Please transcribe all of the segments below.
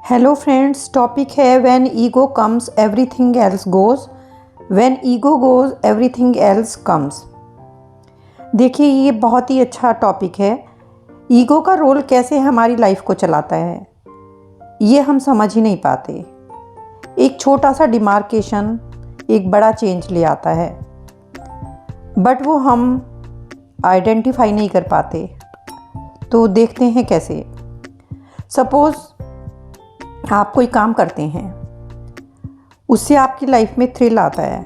Hello friends, topic है when ego comes everything else goes, when ego goes everything else comes. देखिए, ये बहुत ही अच्छा टॉपिक है। ईगो का रोल कैसे हमारी लाइफ को चलाता है ये हम समझ ही नहीं पाते। एक छोटा सा डिमार्केशन एक बड़ा चेंज ले आता है, बट वो हम आइडेंटिफाई नहीं कर पाते। तो देखते हैं कैसे। सपोज़ आप कोई काम करते हैं, उससे आपकी लाइफ में थ्रिल आता है।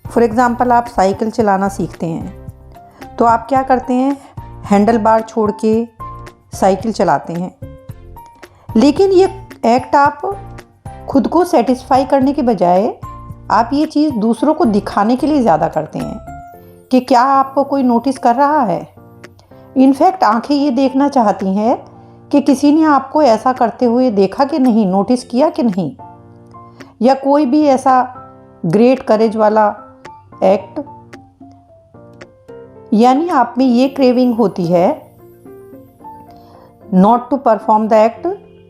फॉर एग्ज़ाम्पल, आप साइकिल चलाना सीखते हैं तो आप क्या करते हैं, हैंडल बार छोड़ के साइकिल चलाते हैं। लेकिन ये एक्ट आप खुद को सेटिस्फाई करने के बजाय आप ये चीज़ दूसरों को दिखाने के लिए ज़्यादा करते हैं कि क्या आपको कोई नोटिस कर रहा है। इनफैक्ट आंखें ये देखना चाहती हैं कि किसी ने आपको ऐसा करते हुए देखा कि नहीं, नोटिस किया कि नहीं, या कोई भी ऐसा ग्रेट करेज वाला एक्ट। यानी आप में ये क्रेविंग होती है not to perform the act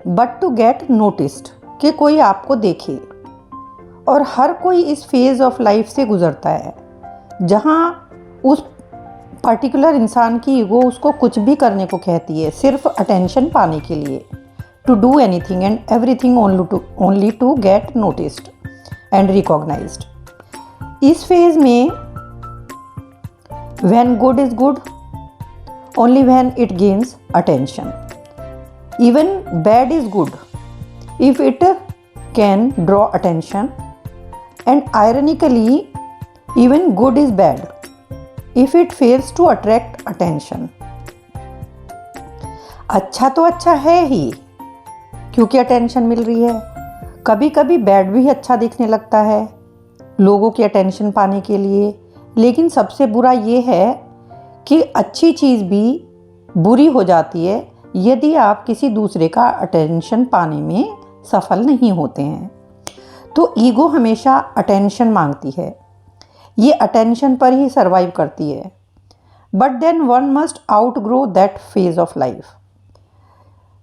but to get noticed, कि कोई आपको देखे। और हर कोई इस फेज़ ऑफ लाइफ से गुजरता है जहाँ उस पर्टिकुलर इंसान की ईगो उसको कुछ भी करने को कहती है, सिर्फ अटेंशन पाने के लिए, to do anything and everything only to get noticed and recognised. इस फेज में when good is good only when it gains attention, even bad is good if it can draw attention, and ironically even good is bad if it fails to attract attention. अच्छा तो अच्छा है ही क्योंकि attention मिल रही है। कभी कभी bad भी अच्छा दिखने लगता है लोगों की अटेंशन पाने के लिए। लेकिन सबसे बुरा ये है कि अच्छी चीज़ भी बुरी हो जाती है यदि आप किसी दूसरे का अटेंशन पाने में सफल नहीं होते हैं। तो ईगो हमेशा अटेंशन मांगती है, ये अटेंशन पर ही सर्वाइव करती है। But then one must outgrow that phase of life,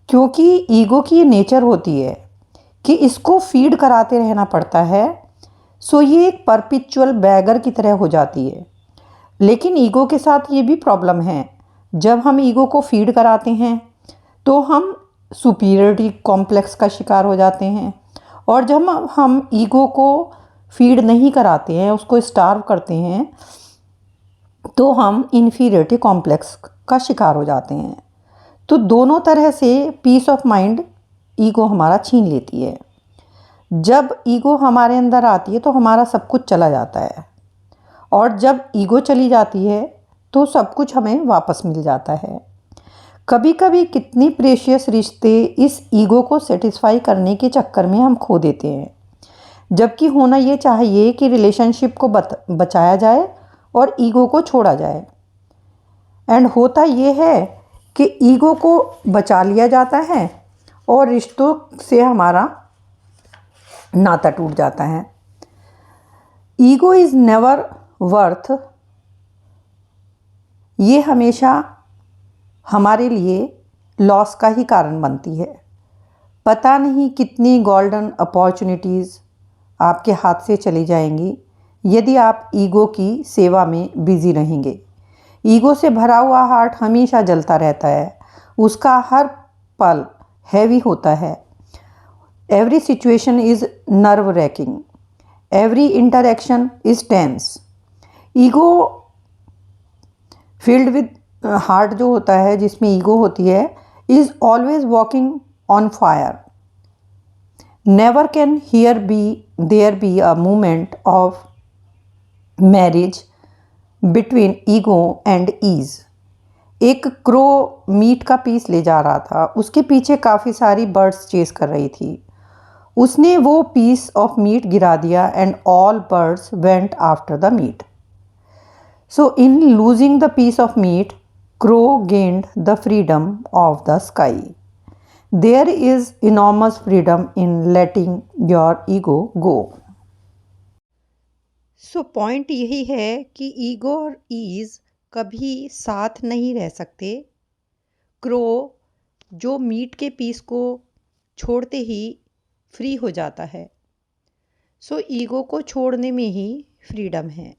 क्योंकि ईगो की ये नेचर होती है कि इसको फीड कराते रहना पड़ता है। सो ये एक परपिचुअल बैगर की तरह हो जाती है। लेकिन ईगो के साथ ये भी प्रॉब्लम है, जब हम ईगो को फीड कराते हैं तो हम सुपीरियरिटी कॉम्प्लेक्स का शिकार हो जाते हैं, और जब हम ईगो को फीड नहीं कराते हैं, उसको स्टार्व करते हैं, तो हम इन्फीरियरिटी कॉम्प्लेक्स का शिकार हो जाते हैं। तो दोनों तरह से पीस ऑफ माइंड ईगो हमारा छीन लेती है। जब ईगो हमारे अंदर आती है तो हमारा सब कुछ चला जाता है, और जब ईगो चली जाती है तो सब कुछ हमें वापस मिल जाता है। कभी कभी कितनी प्रेशियस रिश्ते इस ईगो को सेटिस्फाई करने के चक्कर में हम खो देते हैं, जबकि होना ये चाहिए कि रिलेशनशिप को बचाया जाए और ईगो को छोड़ा जाए। एंड होता ये है कि ईगो को बचा लिया जाता है और रिश्तों से हमारा नाता टूट जाता है। ईगो इज़ नेवर वर्थ, ये हमेशा हमारे लिए लॉस का ही कारण बनती है। पता नहीं कितनी गोल्डन अपॉर्चुनिटीज़ आपके हाथ से चली जाएंगी यदि आप ईगो की सेवा में बिजी रहेंगे। ईगो से भरा हुआ हार्ट हमेशा जलता रहता है, उसका हर पल हैवी होता है। Every situation is nerve racking, every interaction is tense. Ego filled with heart जो होता है, जिसमें ईगो होती है, is always walking on fire. Never can there be a moment of marriage between ego and ease. एक crow meat का piece ले जा रहा था, उसके पीछे काफ़ी सारी बर्ड्स चेस कर रही थी। उसने वो पीस ऑफ मीट गिरा दिया and all birds went after the meat. So in losing the piece of meat, crow gained the freedom of the sky. There is enormous freedom in letting your ego go. So point यही है कि ego और ease कभी साथ नहीं रह सकते। Crow जो मीट के पीस को छोड़ते ही फ्री हो जाता है। सो ईगो को छोड़ने में ही फ्रीडम है।